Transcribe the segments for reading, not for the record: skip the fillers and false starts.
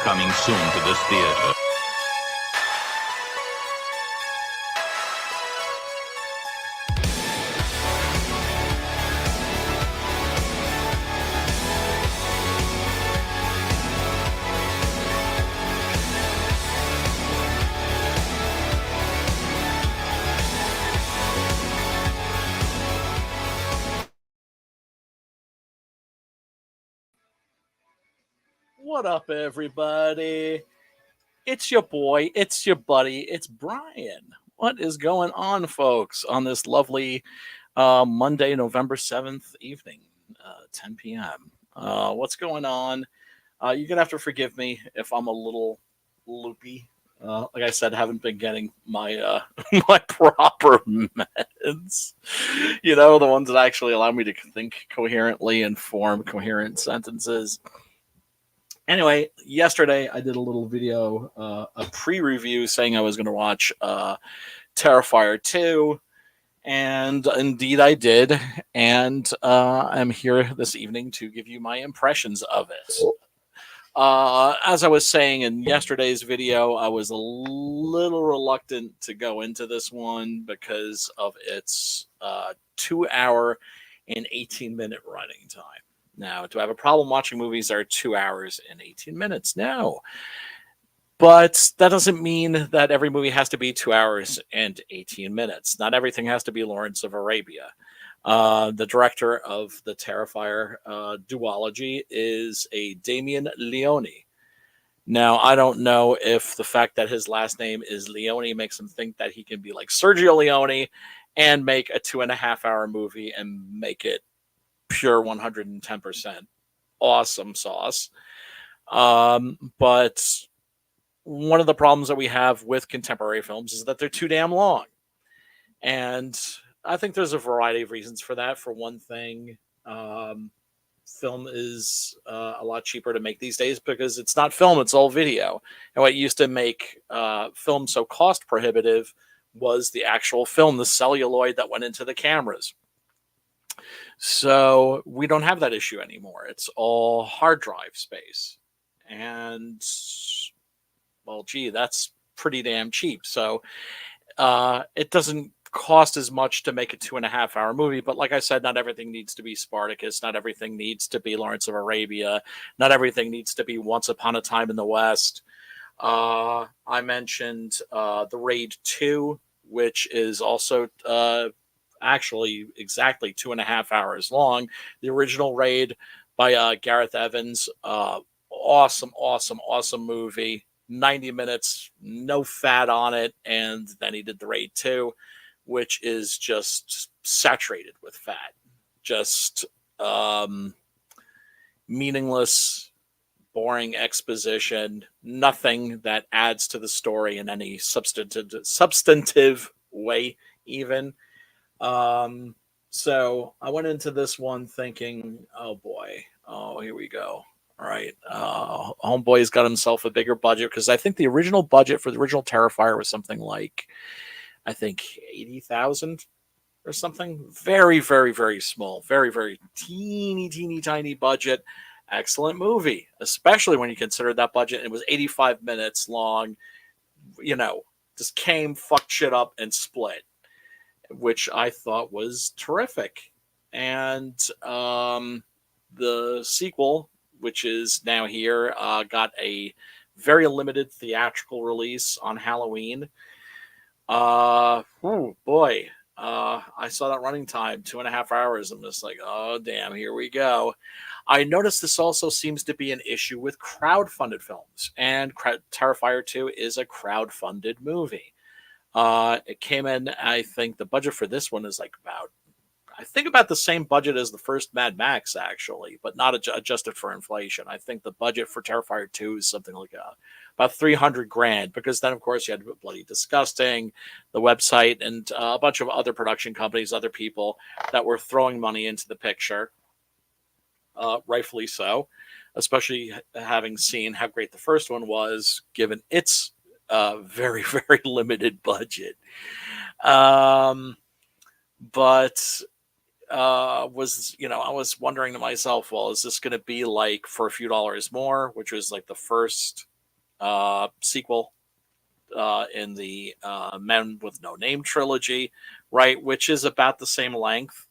Coming soon to this theater. What up, everybody? It's your boy, it's your buddy, it's Brian. What is going on, folks, on this lovely Monday, November 7th evening, 10 p.m.? What's going on? You're going to have to forgive me if I'm a little loopy. Like I said, haven't been getting my my proper meds. You know, the ones that actually allow me to think coherently and form coherent sentences. Anyway, yesterday I did a little video, a pre-review saying I was going to watch Terrifier 2, and indeed I did, and I'm here this evening to give you my impressions of it. As I was saying in yesterday's video, I was a little reluctant to go into this one because of its 2 hour and 18-minute running time. Now, do I have a problem watching movies that are 2 hours and 18 minutes? No. But that doesn't mean that every movie has to be 2 hours and 18 minutes. Not everything has to be Lawrence of Arabia. The director of the Terrifier duology is a Damien Leone. Now, I don't know if the fact that his last name is Leone makes him think that he can be like Sergio Leone and make a 2.5 hour movie and make it pure 110% awesome sauce. But one of the problems that we have with contemporary films is that they're too damn long. And I think there's a variety of reasons for that. For one thing, film is a lot cheaper to make these days because it's not film, it's all video. And what used to make film so cost prohibitive was the actual film, the celluloid that went into the cameras. So we don't have that issue anymore. It's all hard drive space. And, well, gee, that's pretty damn cheap. So it doesn't cost as much to make a 2.5 hour movie. But like I said, not everything needs to be Spartacus. Not everything needs to be Lawrence of Arabia. Not everything needs to be Once Upon a Time in the West. I mentioned The Raid 2, which is also actually exactly 2.5 hours long. The original Raid by Gareth Evans, awesome movie. 90 minutes, no fat on it. And then he did The Raid 2, which is just saturated with fat. Just meaningless, boring exposition, nothing that adds to the story in any substantive way, even. So I went into this one thinking, oh boy, here we go. All right, Homeboy's got himself a bigger budget because I think the original budget for the original Terrifier was something like, I think 80,000 or something. Very, very, very small, very, very teeny tiny budget. Excellent movie, especially when you consider that budget. It was 85 minutes long. You know, just came, fucked shit up, and split, which I thought was terrific. And the sequel, which is now here, got a very limited theatrical release on Halloween. Oh boy, I saw that running time, 2.5 hours. I'm just like, oh damn, here we go. I noticed this also seems to be an issue with crowd-funded films, and Terrifier 2 is a crowd-funded movie. It came in, I think the budget for this one is like about the same budget as the first Mad Max, actually, but not adjusted for inflation. I think the budget for Terrifier 2 is something like about 300 grand, because then, of course, you had Bloody Disgusting, the website, and a bunch of other production companies, other people that were throwing money into the picture, rightfully so, especially having seen how great the first one was, given its very, very limited budget. But I was wondering to myself, well, is this going to be like For a Few Dollars More, which was like the first sequel in the Men with No Name trilogy, right, which is about the same length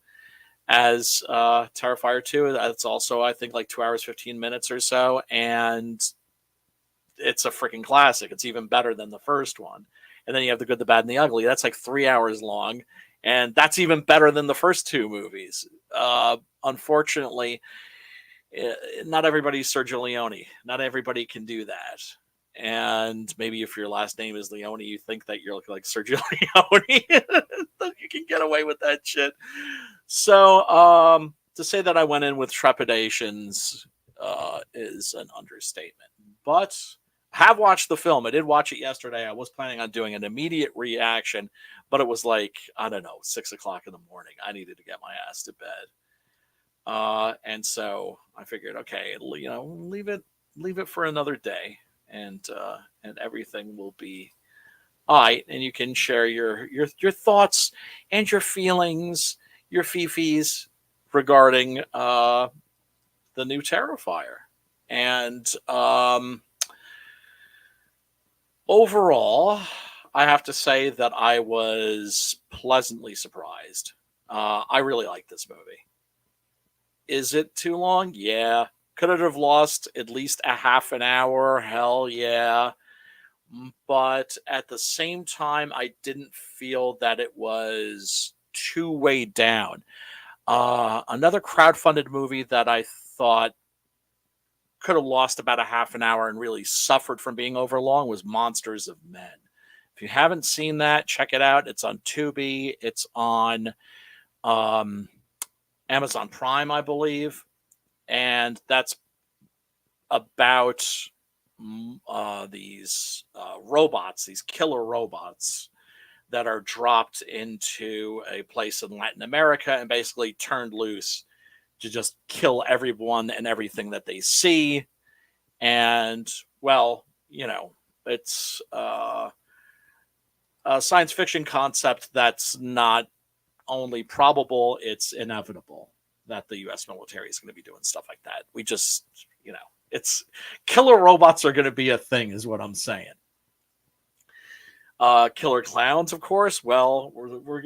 as Terrifier 2. That's also, I think, like 2 hours, 15 minutes or so. And it's a freaking classic. It's even better than the first one. And then you have The Good, the Bad, and the Ugly. That's like 3 hours long. And that's even better than the first two movies. Unfortunately, not everybody's Sergio Leone. Not everybody can do that. And maybe if your last name is Leone, you think that you're like Sergio Leone. You can get away with that shit. So to say that I went in with trepidations is an understatement. But I have watched the film. I did watch it yesterday. I was planning on doing an immediate reaction, but it was like, I don't know, 6 o'clock in the morning. I needed to get my ass to bed. And so I figured, okay, leave it for another day, and everything will be all right. And you can share your thoughts and your feelings, your fifis regarding the new Terrifier. And overall, I have to say that I was pleasantly surprised. I really like this movie. Is it too long? Yeah. Could it have lost at least a half an hour? Hell yeah. But at the same time, I didn't feel that it was too weighed down. Another crowdfunded movie that I thought could have lost about a half an hour and really suffered from being overlong was Monsters of Men. If you haven't seen that, check it out. It's on Tubi. It's on Amazon Prime, I believe. And that's about these robots, these killer robots that are dropped into a place in Latin America and basically turned loose to just kill everyone and everything that they see. And, well, it's a science fiction concept that's not only probable, it's inevitable that the U.S. military is going to be doing stuff like that. We just, it's killer robots are going to be a thing, is what I'm saying. Killer clowns, of course. Well, we're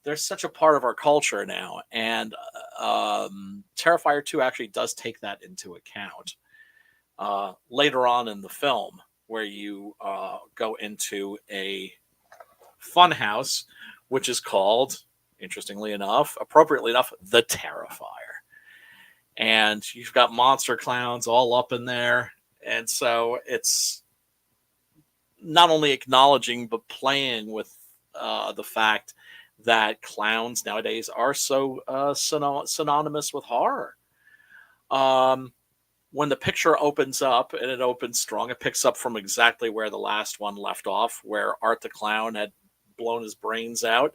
they're such a part of our culture now, and Terrifier 2 actually does take that into account later on in the film, where you go into a fun house, which is called, interestingly enough, appropriately enough, the Terrifier. And you've got monster clowns all up in there. And so it's not only acknowledging, but playing with the fact that clowns nowadays are so synonymous with horror. When the picture opens up, and it opens strong, it picks up from exactly where the last one left off, where Art the Clown had blown his brains out,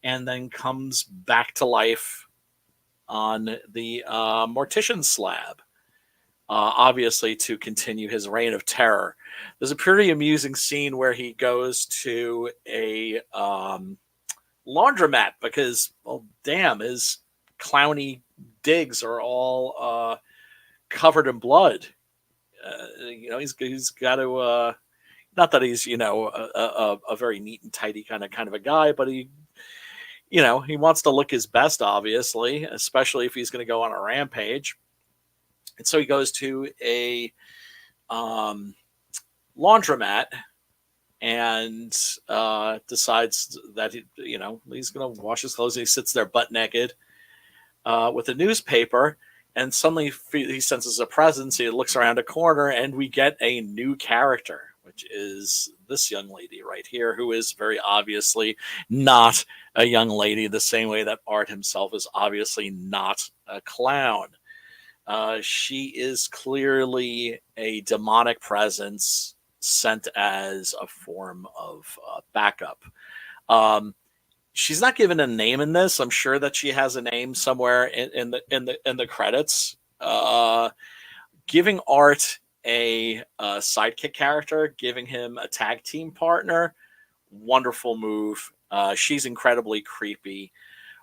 and then comes back to life on the mortician slab, obviously to continue his reign of terror. There's a pretty amusing scene where he goes to a laundromat because, well, damn, his clowny digs are all covered in blood. He's got to, not that he's, a very neat and tidy kind of a guy, but he wants to look his best, obviously, especially if he's going to go on a rampage. And so he goes to a laundromat and decides that he's going to wash his clothes. And he sits there butt naked with a newspaper, and suddenly he senses a presence. He looks around a corner, and we get a new character, which is this young lady right here, who is very obviously not a young lady, the same way that Art himself is obviously not a clown. She is clearly a demonic presence sent as a form of backup. She's not given a name in this. I'm sure that she has a name somewhere in the credits. Giving Art a sidekick character, giving him a tag team partner, wonderful move. She's incredibly creepy.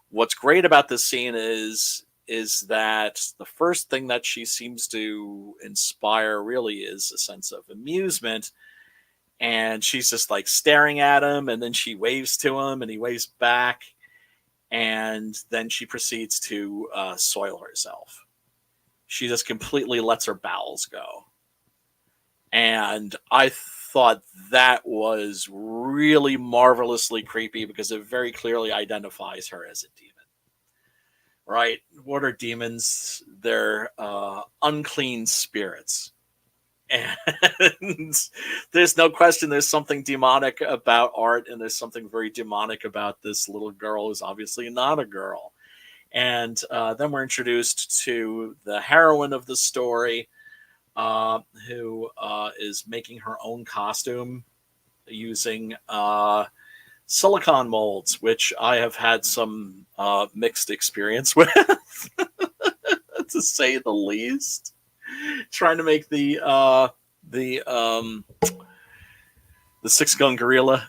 What's great about this scene is is that the first thing that she seems to inspire really is a sense of amusement. And she's just like staring at him, and then she waves to him, and he waves back. And then she proceeds to soil herself. She just completely lets her bowels go. And I thought that was really marvelously creepy because it very clearly identifies her as a demon. Right? What are demons? They're unclean spirits. And there's no question there's something demonic about art, and there's something very demonic about this little girl who's obviously not a girl. And then we're introduced to the heroine of the story, who is making her own costume using silicone molds, which I have had some mixed experience with, to say the least. Trying to make the Six Gun Gorilla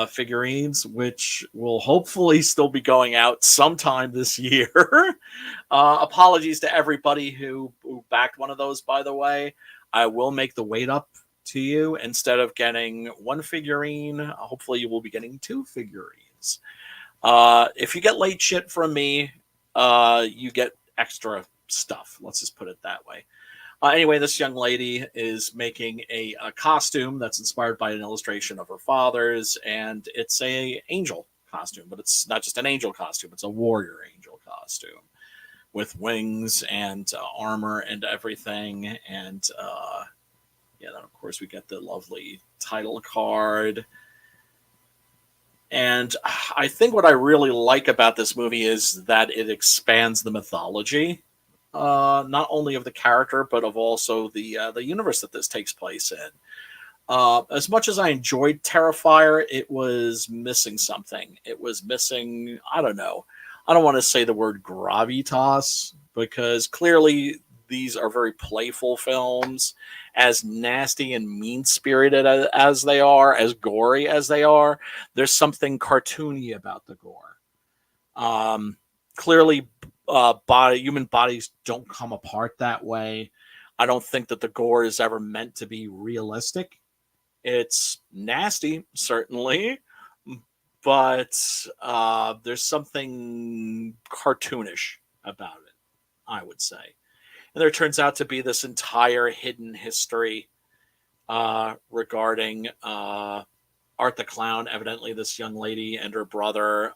figurines, which will hopefully still be going out sometime this year. Apologies to everybody who backed one of those, by the way. I will make the weight up to you. Instead of getting one figurine, hopefully you will be getting 2 figurines. If you get late shit from me, you get extra stuff. Let's just put it that way. Anyway, this young lady is making a costume that's inspired by an illustration of her father's, and it's a angel costume, but it's not just an angel costume, it's a warrior angel costume with wings and armor and everything. And then of course we get the lovely title card. And I think what I really like about this movie is that it expands the mythology, not only of the character, but of also the universe that this takes place in. As much as I enjoyed Terrifier, it was missing something. It was missing, I don't know. I don't want to say the word gravitas, because clearly these are very playful films. As nasty and mean-spirited as they are, as gory as they are, there's something cartoony about the gore. Clearly, human bodies don't come apart that way. I don't think that the gore is ever meant to be realistic. It's nasty, certainly, but there's something cartoonish about it, I would say. And there turns out to be this entire hidden history regarding Art the Clown. Evidently, this young lady and her brother,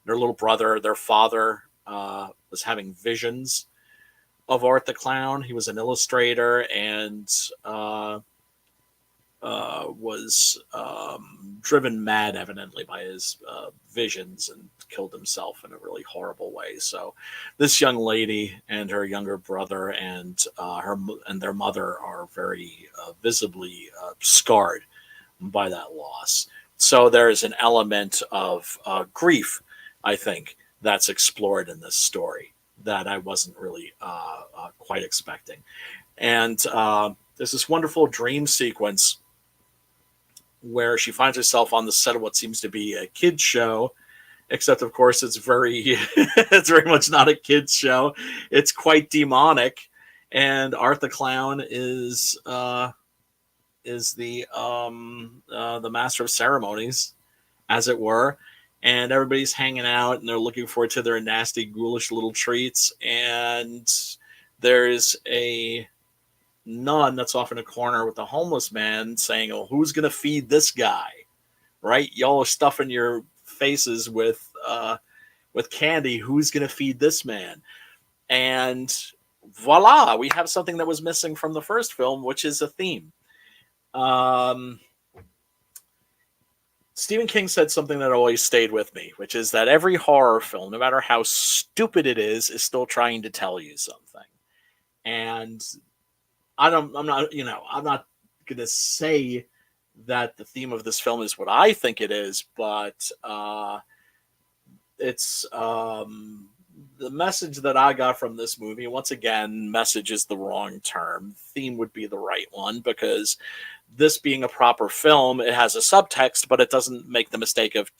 their little brother, their father, was having visions of Art the Clown. He was an illustrator and was driven mad, evidently, by his visions, and killed himself in a really horrible way. So this young lady and her younger brother and their mother are very visibly scarred by that loss. So there is an element of grief, I think, that's explored in this story that I wasn't really quite expecting. And there's this wonderful dream sequence where she finds herself on the set of what seems to be a kids show, except of course it's very it's very much not a kids show. It's quite demonic, and Art the Clown is the master of ceremonies, as it were, and everybody's hanging out and they're looking forward to their nasty, ghoulish little treats. And there's a nun that's off in a corner with a homeless man saying, "Oh, who's gonna feed this guy?" Right? Y'all are stuffing your faces with candy. Who's gonna feed this man? And voila, we have something that was missing from the first film, which is a theme. Stephen King said something that always stayed with me, which is that every horror film, no matter how stupid it is still trying to tell you something. And I'm not going to say that the theme of this film is what I think it is, but it's the message that I got from this movie. Once again, message is the wrong term. Theme would be the right one, because this being a proper film, it has a subtext, but it doesn't make the mistake of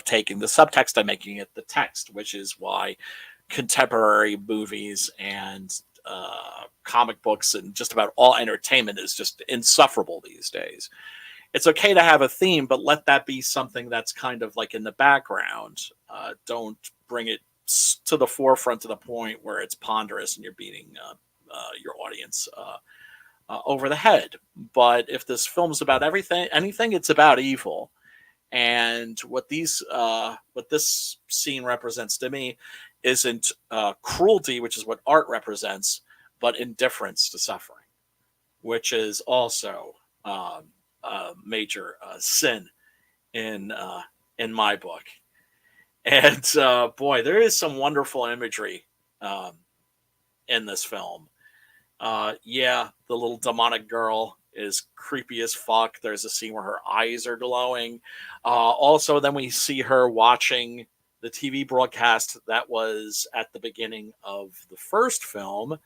taking the subtext and making it the text, which is why contemporary movies and comic books and just about all entertainment is just insufferable these days. It's okay to have a theme, but let that be something that's kind of like in the background. Don't bring it to the forefront to the point where it's ponderous and you're beating your audience over the head. But if this film's about anything, it's about evil. And what this scene represents to me isn't cruelty, which is what art represents, but indifference to suffering, which is also a major sin in my book. And boy, there is some wonderful imagery in this film. Yeah, the little demonic girl is creepy as fuck. There's a scene where her eyes are glowing. Also, then we see her watching the TV broadcast that was at the beginning of the first film.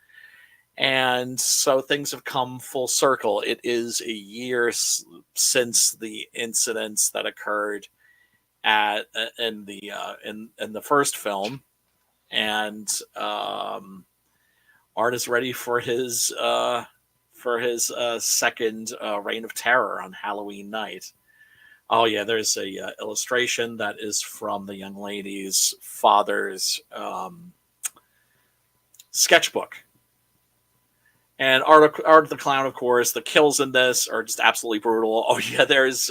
And so things have come full circle. It is a year since the incidents that occurred at in the first film, and Art is ready for his second reign of terror on Halloween night. Oh yeah, there's a illustration that is from the young lady's father's sketchbook. And Art the Clown, of course, the kills in this are just absolutely brutal. Oh yeah, there's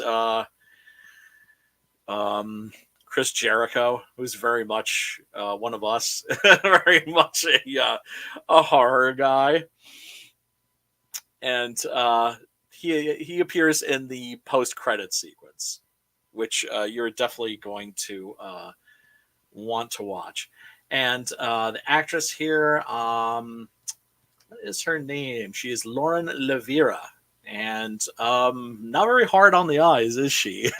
Chris Jericho, who's very much one of us, very much a horror guy, and he appears in the post credit sequence, which you're definitely going to want to watch. And the actress here, what is her name? She is Lauren Levira. And not very hard on the eyes, is she?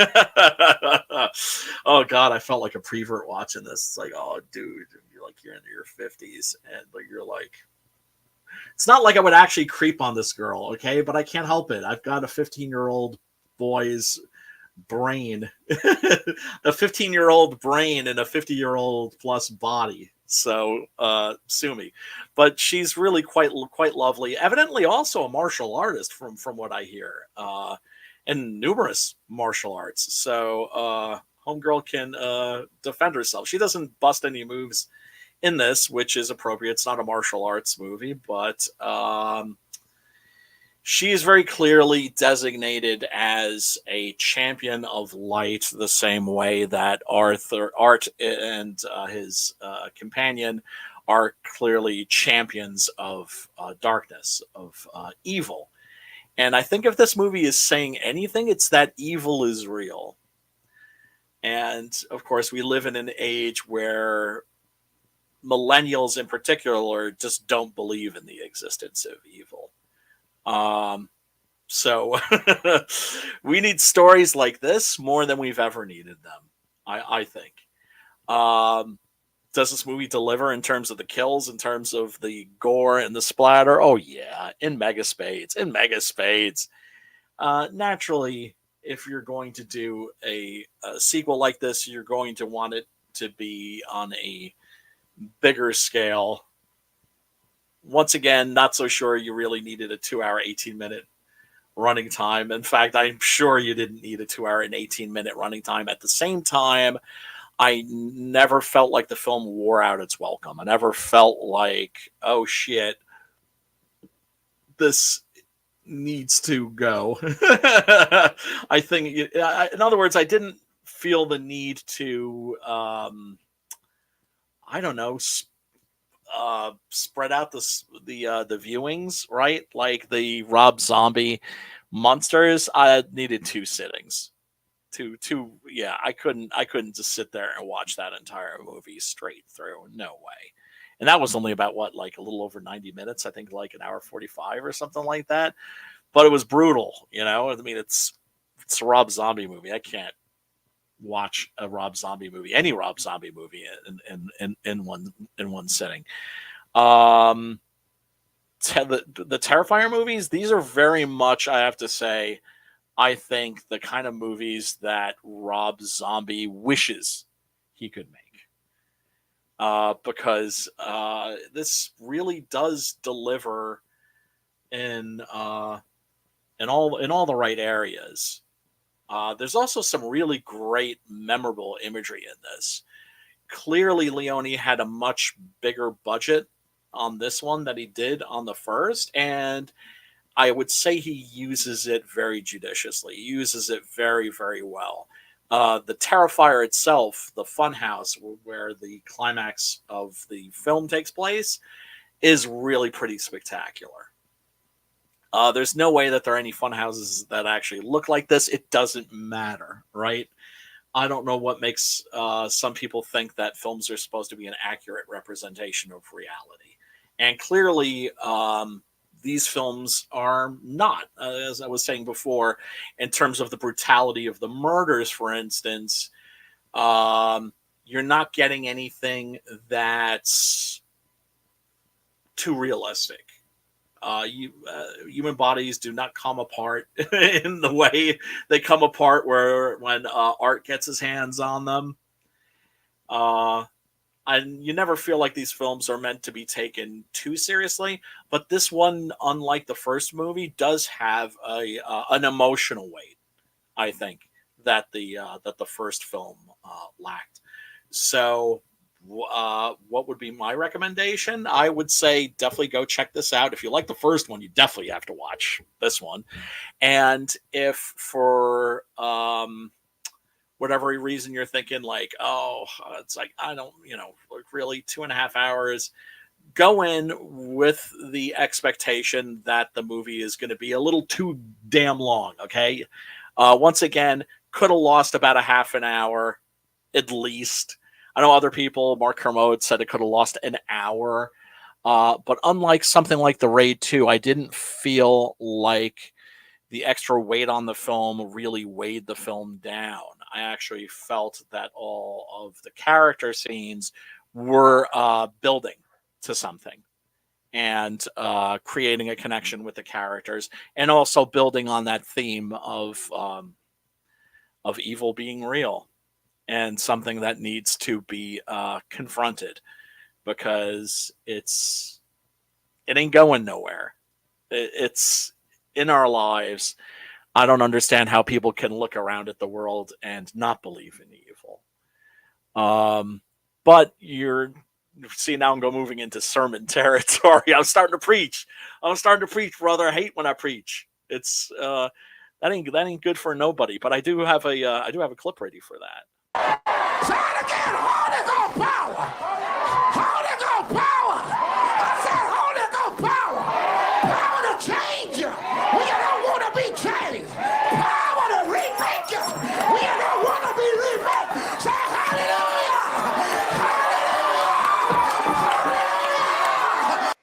Oh God, I felt like a prevert watching this. It's like, oh, dude, you're in your 50s, and like you're like, it's not like I would actually creep on this girl, okay? But I can't help it. I've got a 15-year-old boy's brain, a 15-year-old brain, and a 50-year-old plus body. So sue me, but she's really quite lovely. Evidently, also a martial artist from what I hear, and numerous martial arts. So homegirl can defend herself. She doesn't bust any moves in this, which is appropriate. It's not a martial arts movie, but she is very clearly designated as a champion of light, the same way that Art and his companion are clearly champions of darkness, of evil. And I think if this movie is saying anything, it's that evil is real. And of course, we live in an age where millennials in particular just don't believe in the existence of evil. So we need stories like this more than we've ever needed them, I think. Does this movie deliver in terms of the kills, in terms of the gore and the splatter? Oh yeah, in mega spades, naturally, if you're going to do a sequel like this, you're going to want it to be on a bigger scale. Once again, not so sure you really needed a 2-hour, 18-minute running time. In fact, I'm sure you didn't need a 2-hour and 18-minute running time. At the same time, I never felt like the film wore out its welcome. I never felt like, oh shit, this needs to go. I think, in other words, I didn't feel the need to, I don't know, spread out the viewings, right? Like the Rob Zombie monsters, I needed 2 sittings. Two, yeah. I couldn't just sit there and watch that entire movie straight through. No way. And that was only about what, like a little over 90 minutes. I think like an hour 45 or something like that. But it was brutal, you know. I mean, it's a Rob Zombie movie. I can't watch a Rob Zombie movie, any Rob Zombie movie, in one sitting. The Terrifier movies, these are very much, I have to say, I think the kind of movies that Rob Zombie wishes he could make. because this really does deliver in in all the right areas. There's also some really great, memorable imagery in this. Clearly, Leone had a much bigger budget on this one than he did on the first, and I would say he uses it very judiciously. He uses it very, very well. The Terrifier itself, the funhouse where the climax of the film takes place, is really pretty spectacular. There's no way that there are any fun houses that actually look like this. It doesn't matter, right? I don't know what makes some people think that films are supposed to be an accurate representation of reality. And clearly, these films are not, as I was saying before, in terms of the brutality of the murders, for instance. You're not getting anything that's too realistic. Human bodies do not come apart in the way they come apart where when art gets his hands on them. Uh, and you never feel like these films are meant to be taken too seriously. But this one, unlike the first movie, does have a an emotional weight. I think that the first film lacked. So, what would be my recommendation? I would say definitely go check this out. If you like the first one, you definitely have to watch this one. And if for whatever reason you're thinking like, oh, it's like I don't, like really 2.5 hours, go in with the expectation that the movie is going to be a little too damn long. Okay, once again, could have lost about a half an hour at least. I know other people, Mark Kermode said it could have lost an hour. But unlike something like The Raid 2, I didn't feel like the extra weight on the film really weighed the film down. I actually felt that all of the character scenes were building to something and creating a connection with the characters, and also building on that theme of evil being real and something that needs to be confronted because it ain't going nowhere. It's in our lives. I don't understand how people can look around at the world and not believe in evil. But you're see now I'm going moving into sermon territory. I'm starting to preach. I'm starting to preach, brother. I hate when I preach. It's that ain't good for nobody. But I do have a clip ready for that. Say it again, Holy Ghost power. Holy Ghost power. I said Holy Ghost power. Power to change you when you don't want to be changed. Power to remake you when you don't want to be remade. Say hallelujah. Hallelujah.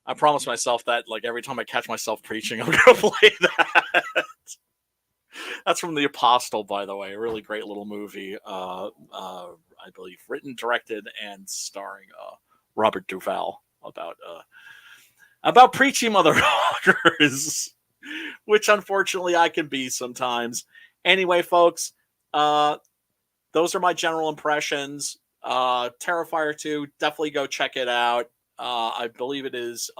I promised myself that like every time I catch myself preaching, I'm gonna play that. That's from The Apostle, by the way. A really great little movie. I believe written, directed, and starring Robert Duvall about preachy motherfuckers, which unfortunately I can be sometimes. Anyway, folks, those are my general impressions. Terrifier 2, definitely go check it out. I believe it is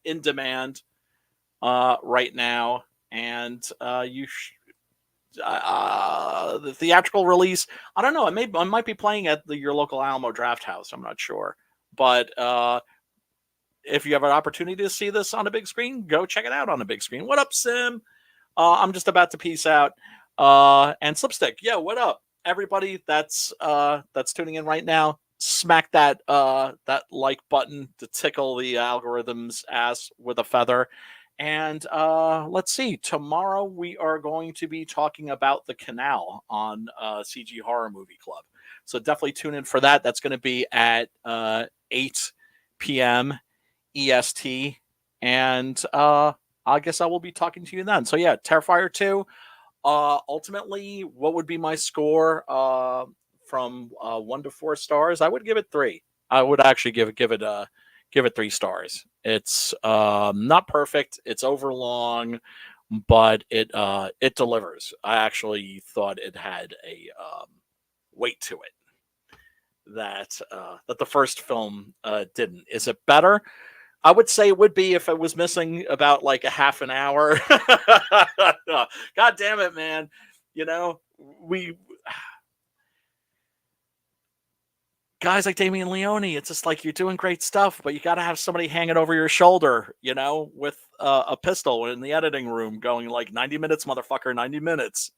in demand right now, and the theatrical release. I don't know. I might be playing at your local Alamo Draft House. I'm not sure, but if you have an opportunity to see this on a big screen, go check it out on a big screen. What up, Sim? I'm just about to peace out. And Slipstick, yeah, what up, everybody? That's tuning in right now. Smack that that like button to tickle the algorithm's ass with a feather. And let's see. Tomorrow we are going to be talking about The Canal on CG Horror Movie Club. So definitely tune in for that. That's going to be at 8 p.m. EST. And I guess I will be talking to you then. So yeah, Terrifier 2. Ultimately, what would be my score from 1 to 4 stars? I would give it 3. I would actually give it 3 stars. It's not perfect. It's overlong, but it delivers. I actually thought it had a weight to it. that that the first film didn't. Is it better? I would say it would be if it was missing about like a half an hour. God damn it, man. You know, we guys like Damian Leone, it's just like you're doing great stuff, but you got to have somebody hanging over your shoulder, you know, with a pistol in the editing room going like 90 minutes, motherfucker, 90 minutes.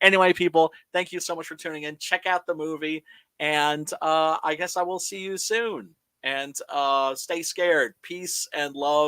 Anyway, people, thank you so much for tuning in. Check out the movie, and I guess I will see you soon. And stay scared. Peace and love.